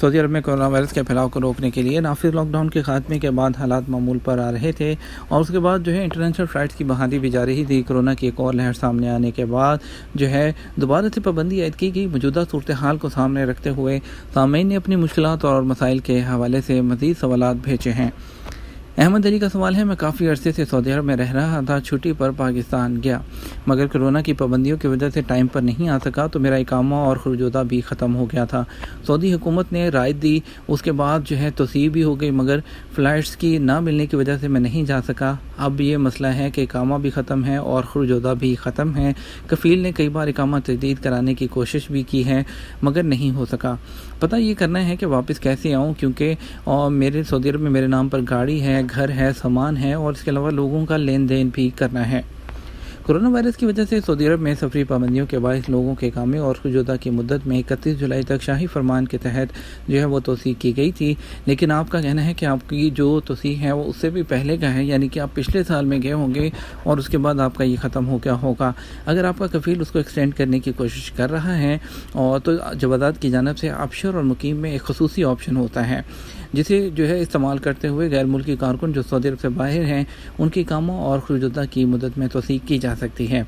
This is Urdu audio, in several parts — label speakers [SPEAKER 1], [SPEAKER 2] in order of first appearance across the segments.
[SPEAKER 1] سعودی عرب میں کورونا وائرس کے پھیلاؤ کو روکنے کے لیے نافذ لاک ڈاؤن کے خاتمے کے بعد حالات معمول پر آ رہے تھے اور اس کے بعد انٹرنیشنل فلائٹس کی بحالی بھی جاری تھی۔ کورونا کی ایک اور لہر سامنے آنے کے بعد دوبارہ سے پابندی عائد کی گئی۔ موجودہ صورتحال کو سامنے رکھتے ہوئے سامعین نے اپنی مشکلات اور مسائل کے حوالے سے مزید سوالات بھیجے ہیں۔ احمد علی کا سوال ہے، میں کافی عرصے سے سعودی عرب میں رہ رہا تھا، چھٹی پر پاکستان گیا مگر کورونا کی پابندیوں کی وجہ سے ٹائم پر نہیں آ سکا تو میرا اقامہ اور خروجودہ بھی ختم ہو گیا تھا۔ سعودی حکومت نے رعایت دی، اس کے بعد توسیع بھی ہو گئی مگر فلائٹس کی نہ ملنے کی وجہ سے میں نہیں جا سکا۔ اب یہ مسئلہ ہے کہ اقامہ بھی ختم ہے اور خروجودہ بھی ختم ہے۔ کفیل نے کئی بار اقامہ تجدید کرانے کی کوشش بھی کی ہے مگر نہیں ہو سکا۔ پتہ یہ کرنا ہے کہ واپس کیسے آؤں کیونکہ میرے سعودی عرب میں میرے نام پر گاڑی ہے، گھر ہے، سامان ہے اور اس کے علاوہ لوگوں کا لین دین بھی کرنا ہے۔ کورونا وائرس کی وجہ سے سعودی عرب میں سفری پابندیوں کے باعث لوگوں کے اقامے اور خروجودہ کی مدت میں 31 جولائی تک شاہی فرمان کے تحت وہ توسیع کی گئی تھی، لیکن آپ کا کہنا ہے کہ آپ کی جو توسیع ہے وہ اس سے بھی پہلے کا ہے، یعنی کہ آپ پچھلے سال میں گئے ہوں گے اور اس کے بعد آپ کا یہ ختم ہو گیا ہوگا۔ اگر آپ کا کفیل اس کو ایکسٹینڈ کرنے کی کوشش کر رہا ہے اور تو جوازات کی جانب سے آبشر اور مقیم میں ایک خصوصی آپشن ہوتا ہے جسے استعمال کرتے ہوئے غیر ملکی کارکن جو سعودی عرب سے باہر ہیں ان کی اقامہ اور خروجودہ کی مدت میں توسیع کی جا سکتی ہے۔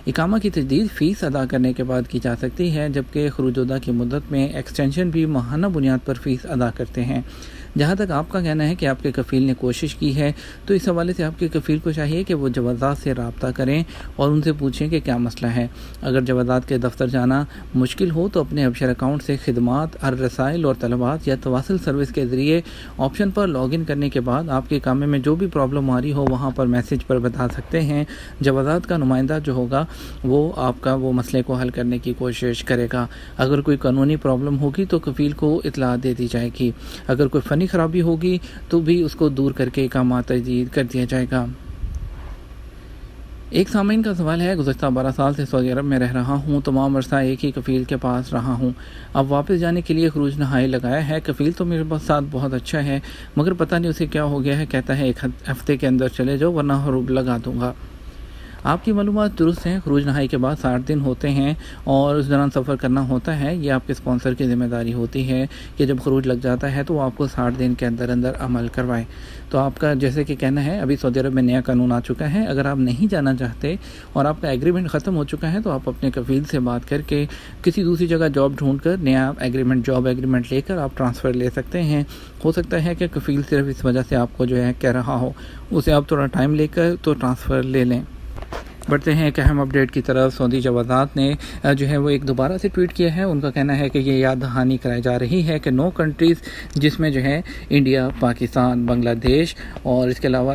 [SPEAKER 1] اقامہ کی تجدید فیس ادا کرنے کے بعد کی جا سکتی ہے جبکہ خروجودہ کی مدت میں ایکسٹینشن بھی ماہانہ بنیاد پر فیس ادا کرتے ہیں۔ جہاں تک آپ کا کہنا ہے کہ آپ کے کفیل نے کوشش کی ہے تو اس حوالے سے آپ کے کفیل کو چاہیے کہ وہ جوازات سے رابطہ کریں اور ان سے پوچھیں کہ کیا مسئلہ ہے۔ اگر جوازات کے دفتر جانا مشکل ہو تو اپنے ابشر اکاؤنٹ سے خدمات، الرسائل اور طلبات یا تواصل سروس کے ذریعے آپشن پر لاگ ان کرنے کے بعد آپ کے اقامے میں جو بھی پرابلم آ رہی ہو وہاں پر میسج پر بتا سکتے ہیں۔ جوازات کا نمائندہ جو ہوگا وہ آپ کا وہ مسئلے کو حل کرنے کی کوشش کرے گا۔ اگر کوئی قانونی پرابلم ہوگی تو کفیل کو اطلاع دے دی جائے گی۔ اگر کوئی فنی خرابی ہوگی تو بھی اس کو دور کر کے اقامہ تجدید کر دیا جائے گا۔ ایک سامعین کا سوال ہے، گزشتہ 12 سال سے سعودی عرب میں رہ رہا ہوں، تمام عرصہ ایک ہی کفیل کے پاس رہا ہوں، اب واپس جانے کے لیے خروج نہائی لگایا ہے۔ کفیل تو میرے ساتھ بہت اچھا ہے مگر پتہ نہیں اسے کیا ہو گیا ہے، کہتا ہے 1 ہفتے کے اندر چلے جاؤ ورنہ حروب لگا دوں گا۔ آپ کی معلومات درست ہیں، خروج نہائی کے بعد 60 دن ہوتے ہیں اور اس دوران سفر کرنا ہوتا ہے۔ یہ آپ کے اسپانسر کی ذمہ داری ہوتی ہے کہ جب خروج لگ جاتا ہے تو وہ آپ کو 60 دن کے اندر عمل کروائے۔ تو آپ کا جیسے کہ کہنا ہے، ابھی سعودی عرب میں نیا قانون آ چکا ہے، اگر آپ نہیں جانا چاہتے اور آپ کا ایگریمنٹ ختم ہو چکا ہے تو آپ اپنے کفیل سے بات کر کے کسی دوسری جگہ جاب ڈھونڈ کر نیا جاب ایگریمنٹ لے کر آپ ٹرانسفر لے سکتے ہیں۔ ہو سکتا ہے کہ کفیل صرف اس وجہ سے آپ کو کہہ رہا ہو، اسے آپ تھوڑا ٹائم لے کر تو ٹرانسفر لے لیں۔ بڑھتے ہیں ایک اہم اپڈیٹ کی طرف۔ سعودی جوازات نے وہ ایک دوبارہ سے ٹویٹ کیا ہے۔ ان کا کہنا ہے کہ یہ یاد دہانی کرائی جا رہی ہے کہ 9 کنٹریز جس میں انڈیا، پاکستان، بنگلہ دیش اور اس کے علاوہ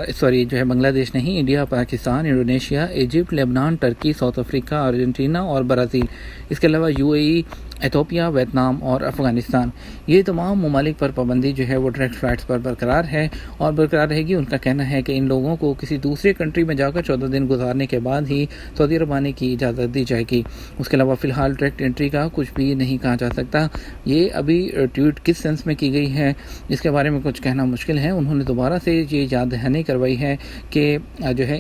[SPEAKER 1] بنگلہ دیش نہیں، انڈیا، پاکستان، انڈونیشیا، ایجپٹ، لبنان، ترکی، ساؤتھ افریقہ، ارجنٹینا اور برازیل، اس کے علاوہ UAE، ایتھوپیا، ویتنام اور افغانستان، یہ تمام ممالک پر پابندی وہ ڈائریکٹ فلائٹس پر برقرار ہے اور برقرار رہے گی۔ ان کا کہنا ہے کہ ان لوگوں کو کسی دوسرے کنٹری میں جا کر 14 دن گزارنے کے بعد ہی سعودی عرب آنے کی اجازت دی جائے گی۔ اس کے علاوہ فی الحال ڈائریکٹ انٹری کا کچھ بھی نہیں کہا جا سکتا۔ یہ ابھی ٹویٹ کس سینس میں کی گئی ہے اس کے بارے میں کچھ کہنا مشکل ہے۔ انہوں نے دوبارہ سے یہ یاد دہانی کروائی ہے کہ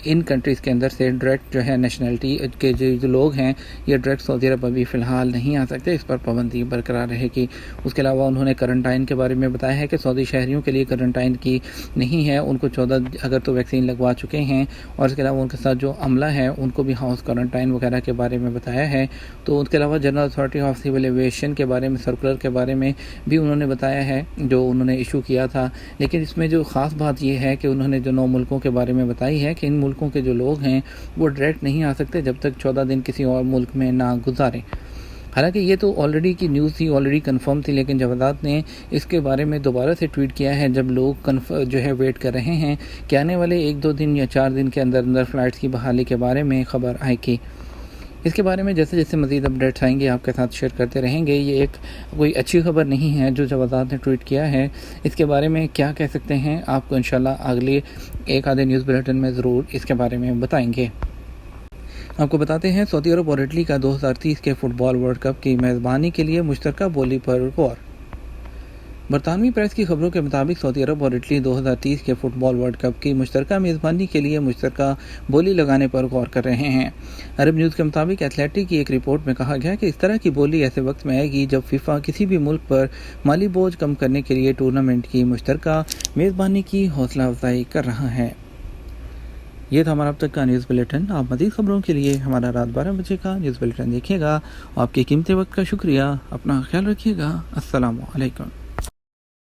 [SPEAKER 1] ان کنٹریز کے اندر سے ڈائریکٹ نیشنلٹی کے جو لوگ ہیں یہ ڈائریکٹ سعودی عرب ابھی فی الحال نہیں آ سکتے، اس پر پابندی برقرار رہے گی۔ اس کے علاوہ انہوں نے کرنٹائن کے بارے میں بتایا ہے کہ سعودی شہریوں کے لیے کرنٹائن کی نہیں ہے، ان کو 14 اگر تو ویکسین لگوا چکے ہیں اور اس کے علاوہ ان کے ساتھ جو عملہ ہے ان کو بھی ہاؤس کرنٹائن وغیرہ کے بارے میں بتایا ہے۔ تو اس کے علاوہ general authority of civil aviation کے بارے میں، سرکولر کے بارے میں بھی انہوں نے بتایا ہے جو انہوں نے ایشو کیا تھا، لیکن اس میں جو خاص بات یہ ہے کہ انہوں نے جو 9 ملکوں کے بارے میں بتائی ہے کہ ان ملکوں کے جو لوگ ہیں وہ ڈائریکٹ نہیں آ سکتے جب تک 14 دن کسی اور ملک میں نہ گزاریں۔ حالانکہ یہ تو آلریڈی کی نیوز تھی، آلریڈی کنفرم تھی، لیکن جوازات نے اس کے بارے میں دوبارہ سے ٹویٹ کیا ہے جب لوگ ویٹ کر رہے ہیں کہ آنے والے 1-2 دن یا 4 دن کے اندر فلائٹس کی بحالی کے بارے میں خبر آئے گی۔ اس کے بارے میں جیسے جیسے مزید اپڈیٹس آئیں گے آپ کے ساتھ شیئر کرتے رہیں گے۔ یہ ایک کوئی اچھی خبر نہیں ہے جو جوازات نے ٹویٹ کیا ہے، اس کے بارے میں کیا کہہ سکتے ہیں آپ کو انشاءاللہ اگلے ایک آدھے نیوز بلیٹن میں ضرور اس کے بارے میں بتائیں گے۔ آپ کو بتاتے ہیں سعودی عرب اور اٹلی کا 2030 کے فٹ بال ورلڈ کپ کی میزبانی کے لیے مشترکہ بولی پر غور۔ برطانوی پریس کی خبروں کے مطابق سعودی عرب اور اٹلی 2030 کے فٹ بال ورلڈ کپ کی مشترکہ میزبانی کے لیے مشترکہ بولی لگانے پر غور کر رہے ہیں۔ عرب نیوز کے مطابق ایتھلیٹک کی ایک رپورٹ میں کہا گیا کہ اس طرح کی بولی ایسے وقت میں آئے گی جب فیفا کسی بھی ملک پر مالی بوجھ کم کرنے کے لیے ٹورنامنٹ کی مشترکہ میزبانی کی حوصلہ افزائی کر رہا ہے۔ یہ تھا ہمارا اب تک کا نیوز بلیٹن۔ آپ مزید خبروں کے لیے ہمارا رات 12 بجے کا نیوز بلیٹن دیکھیے گا۔ آپ کے قیمتی وقت کا شکریہ۔ اپنا خیال رکھیے گا۔ السلام علیکم۔